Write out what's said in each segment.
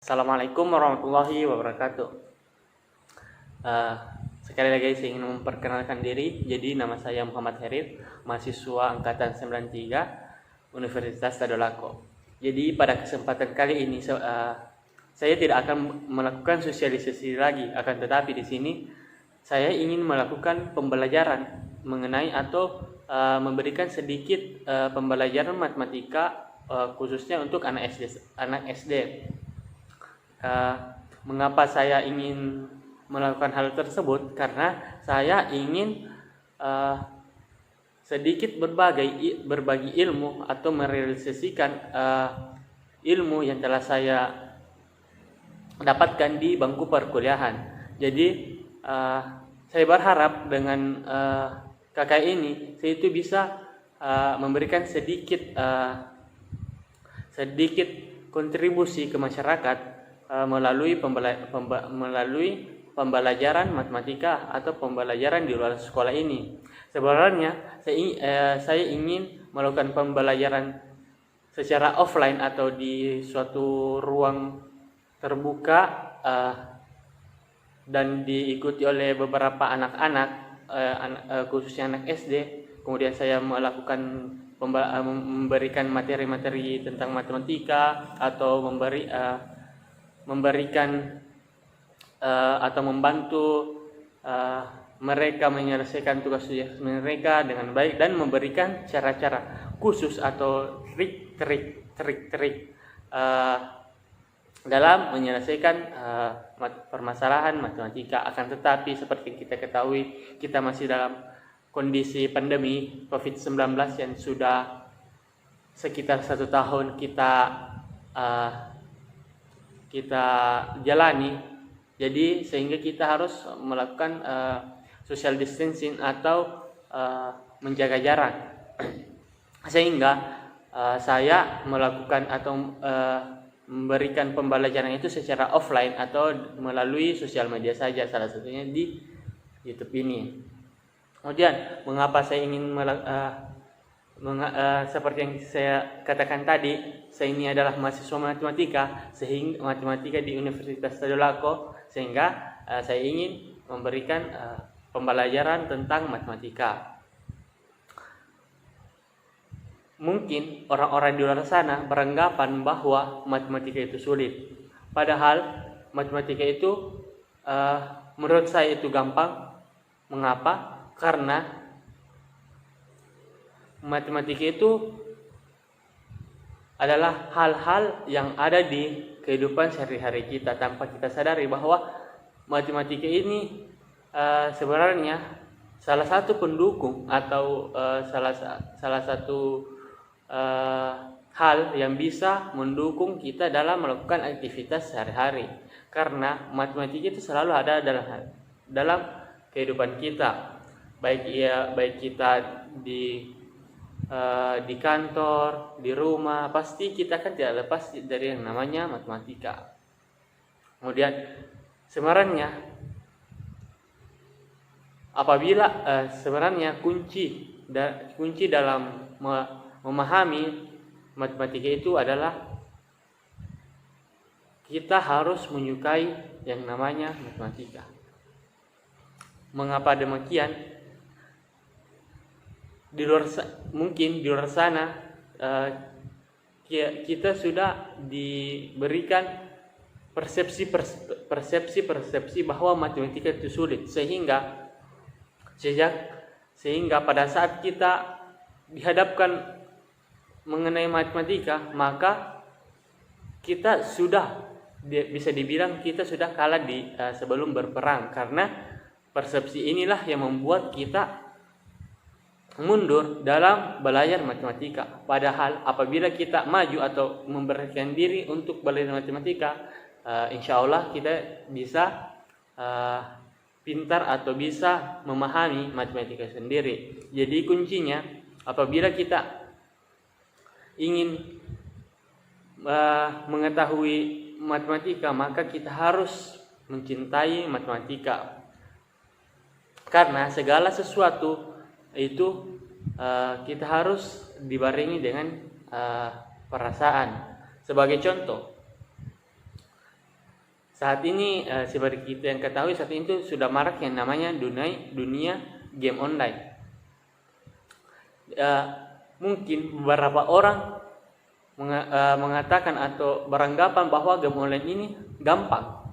Assalamualaikum warahmatullahi wabarakatuh. Eh, Sekali lagi saya ingin memperkenalkan diri. Jadi nama saya Muhammad Herid, mahasiswa angkatan 93 Universitas Tadolako. Jadi pada kesempatan kali ini saya tidak akan melakukan sosialisasi lagi, akan tetapi di sini saya ingin melakukan pembelajaran mengenai atau memberikan sedikit pembelajaran matematika khususnya untuk anak SD. Mengapa saya ingin melakukan hal tersebut? Karena saya ingin sedikit berbagi ilmu atau merealisasikan ilmu yang telah saya dapatkan di bangku perkuliahan. Jadi saya berharap dengan kakak ini saya itu bisa memberikan sedikit kontribusi ke masyarakat melalui pembelajaran matematika atau pembelajaran di luar sekolah ini. Sebenarnya saya ingin melakukan pembelajaran secara offline atau di suatu ruang terbuka dan diikuti oleh beberapa anak-anak, khususnya anak SD. Kemudian saya melakukan memberikan materi-materi tentang matematika atau memberikan atau membantu mereka menyelesaikan tugas mereka dengan baik dan memberikan cara-cara khusus atau trik-trik dalam menyelesaikan permasalahan matematika. Akan tetapi seperti kita ketahui, kita masih dalam kondisi pandemi COVID-19 yang sudah sekitar 1 tahun kita jalani. Jadi sehingga kita harus melakukan social distancing atau menjaga jarak. Sehingga saya melakukan atau memberikan pembelajaran itu secara offline atau melalui sosial media saja, salah satunya di YouTube ini. Kemudian mengapa saya ingin seperti yang saya katakan tadi, saya ini adalah mahasiswa matematika, sehingga matematika di Universitas Tadolako, sehingga saya ingin memberikan pembelajaran tentang matematika. Mungkin orang-orang di luar sana beranggapan bahwa matematika itu sulit, padahal matematika itu menurut saya itu gampang. Mengapa? Karena matematika itu adalah hal-hal yang ada di kehidupan sehari-hari kita tanpa kita sadari bahwa matematika ini sebenarnya salah satu pendukung atau salah satu hal yang bisa mendukung kita dalam melakukan aktivitas sehari-hari. Karena matematika itu selalu ada dalam kehidupan kita, baik kita di kantor, di rumah, pasti kita kan tidak lepas dari yang namanya matematika. Kemudian sebenarnya kunci dalam memahami matematika itu adalah kita harus menyukai yang namanya matematika. Mengapa demikian? Mungkin di luar sana kita sudah diberikan persepsi bahwa matematika itu sulit, sehingga pada saat kita dihadapkan mengenai matematika, maka kita sudah bisa dibilang kita sudah kalah sebelum berperang, karena persepsi inilah yang membuat kita mundur dalam belajar matematika. Padahal apabila kita maju atau memberanikan diri untuk belajar matematika, insya Allah kita bisa pintar atau bisa memahami matematika sendiri. Jadi kuncinya, apabila kita ingin mengetahui matematika, maka kita harus mencintai matematika. Karena segala sesuatu itu kita harus dibarengi dengan perasaan. Sebagai contoh, saat ini seperti kita yang ketahui, saat ini itu sudah marak yang namanya dunia game online. Mungkin beberapa orang mengatakan atau beranggapan bahwa game online ini gampang,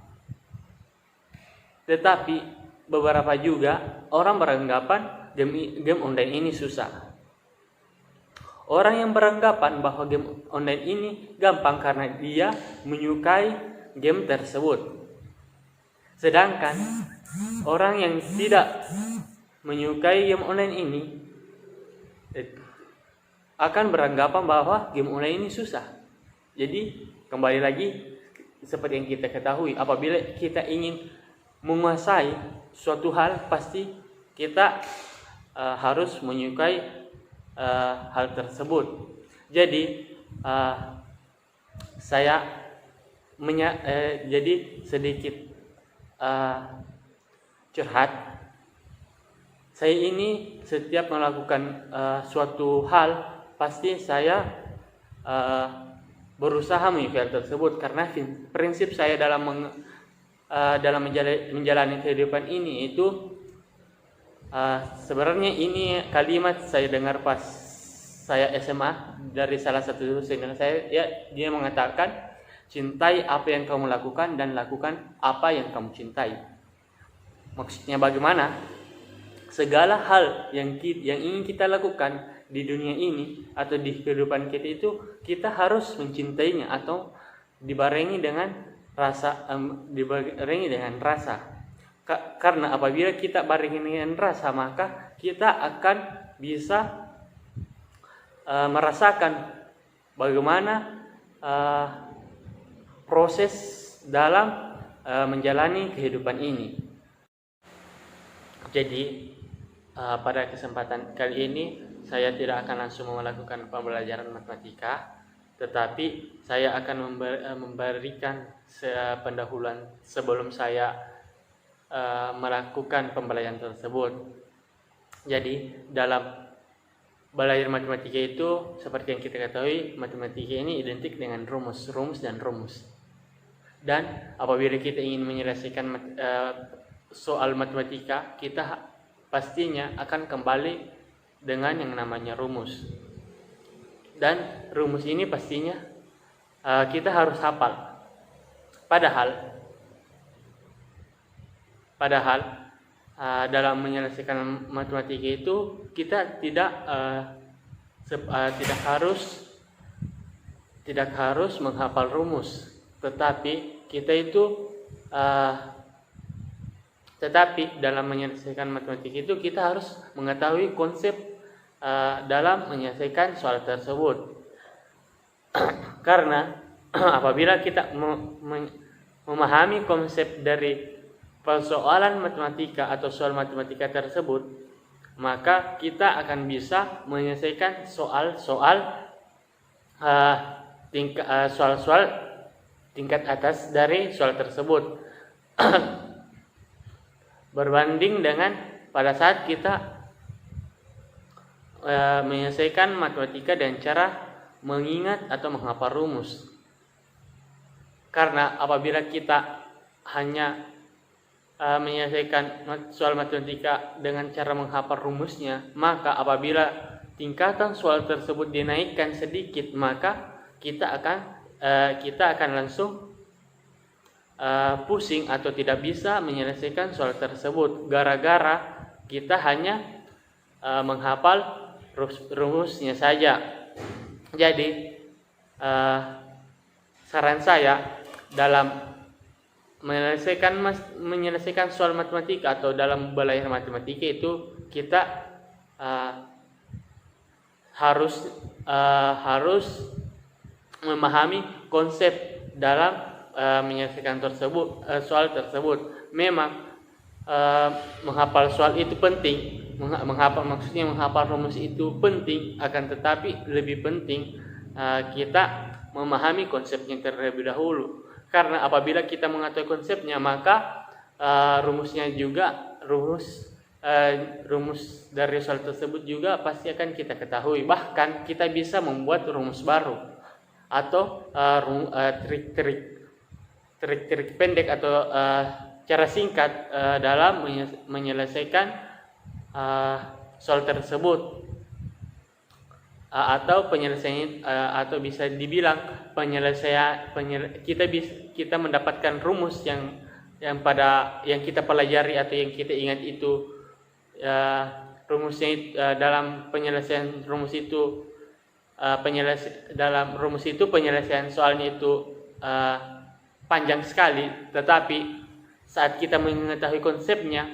tetapi beberapa juga orang beranggapan game online ini susah. Orang yang beranggapan bahwa game online ini gampang karena dia menyukai game tersebut. Sedangkan orang yang tidak menyukai game online ini akan beranggapan bahwa game online ini susah. Jadi kembali lagi seperti yang kita ketahui, apabila kita ingin menguasai suatu hal, pasti kita harus menyukai hal tersebut. Jadi jadi sedikit curhat. Saya ini setiap melakukan suatu hal, pasti saya berusaha menyukai hal tersebut, karena prinsip saya dalam menjalani kehidupan ini itu sebenarnya ini kalimat saya dengar pas saya SMA dari salah satu dosen saya. Dia mengatakan, cintai apa yang kamu lakukan dan lakukan apa yang kamu cintai. Maksudnya bagaimana? Segala hal yang ingin kita lakukan di dunia ini atau di kehidupan kita itu, kita harus mencintainya atau dibarengi dengan rasa. Karena apabila kita barengi dengan rasa, maka kita akan bisa merasakan bagaimana proses dalam menjalani kehidupan ini. Jadi pada kesempatan kali ini saya tidak akan langsung melakukan pembelajaran matematika, tetapi saya akan memberikan pendahuluan sebelum saya melakukan pembelajaran tersebut. Jadi dalam belajar matematika itu, seperti yang kita ketahui, matematika ini identik dengan rumus. Dan apabila kita ingin menyelesaikan soal matematika, kita pastinya akan kembali dengan yang namanya rumus. Dan rumus ini pastinya kita harus hafal. Padahal dalam menyelesaikan matematika itu kita tidak harus menghafal rumus, tetapi dalam menyelesaikan matematika itu kita harus mengetahui konsep dalam menyelesaikan soal tersebut. Karena apabila kita memahami konsep dari persoalan matematika atau soal matematika tersebut, maka kita akan bisa menyelesaikan soal-soal tingkat atas dari soal tersebut. Berbanding dengan pada saat kita menyelesaikan matematika dengan cara mengingat atau menghafal rumus. Karena apabila kita hanya menyelesaikan soal matematika dengan cara menghafal rumusnya, maka apabila tingkatan soal tersebut dinaikkan sedikit, maka kita akan langsung pusing atau tidak bisa menyelesaikan soal tersebut gara-gara kita hanya menghafal rumusnya saja. Jadi saran saya dalam menyelesaikan soal matematika atau dalam belajar matematika itu, kita harus memahami konsep dalam menyelesaikan soal tersebut. Memang menghafal soal itu penting, menghafal rumus itu penting, akan tetapi lebih penting kita memahami konsepnya terlebih dahulu. Karena apabila kita mengetahui konsepnya, maka rumus dari soal tersebut juga pasti akan kita ketahui. Bahkan kita bisa membuat rumus baru atau trik-trik trik-trik pendek atau cara singkat dalam menyelesaikan soal tersebut, atau penyelesaian atau bisa dibilang kita mendapatkan rumus yang kita pelajari atau yang kita ingat itu, rumusnya dalam penyelesaian rumus itu penyelesaian soalnya itu panjang sekali, tetapi saat kita mengetahui konsepnya,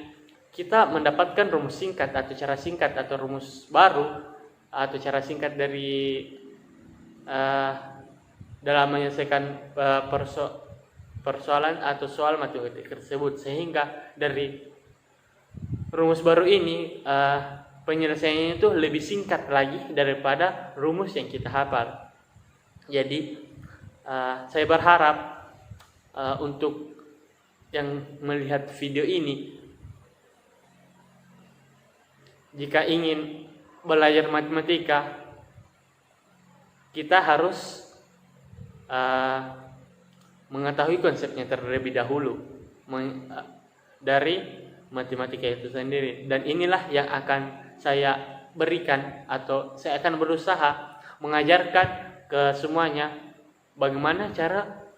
kita mendapatkan rumus singkat atau cara singkat atau rumus baru atau cara singkat dari dalam menyelesaikan persoalan atau soal matematik tersebut, sehingga dari rumus baru ini penyelesaiannya itu lebih singkat lagi daripada rumus yang kita hafal. Jadi saya berharap untuk yang melihat video ini, jika ingin belajar matematika, kita harus mengetahui konsepnya terlebih dahulu dari matematika itu sendiri. Dan inilah yang akan saya berikan, atau saya akan berusaha mengajarkan ke semuanya bagaimana cara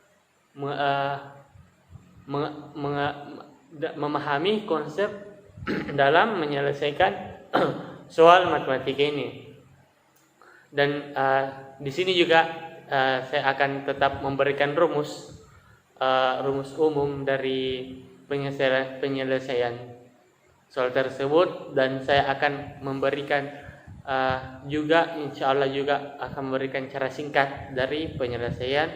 memahami konsep dalam menyelesaikan soal matematika ini. Dan di sini juga saya akan tetap memberikan rumus umum dari penyelesaian soal tersebut, dan saya akan memberikan juga, insya Allah juga akan memberikan cara singkat dari penyelesaian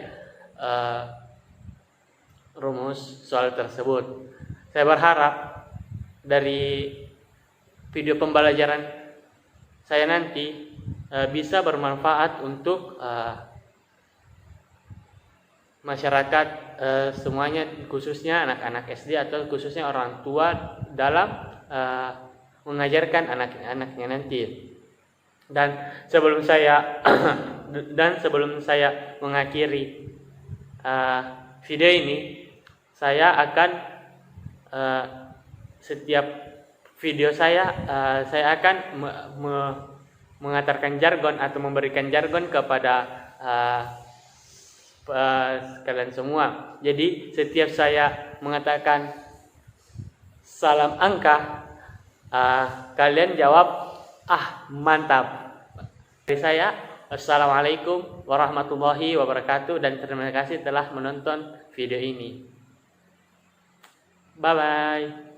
rumus soal tersebut. Saya berharap dari video pembelajaran saya nanti bisa bermanfaat untuk masyarakat semuanya, khususnya anak-anak SD atau khususnya orang tua dalam mengajarkan anak-anaknya nanti. Dan sebelum saya mengakhiri video ini, saya akan setiap video saya akan mengantarkan jargon atau memberikan jargon kepada kalian semua. Jadi setiap saya mengatakan salam angka, kalian jawab mantap. Dari saya, assalamualaikum warahmatullahi wabarakatuh, dan terima kasih telah menonton video ini. Bye bye.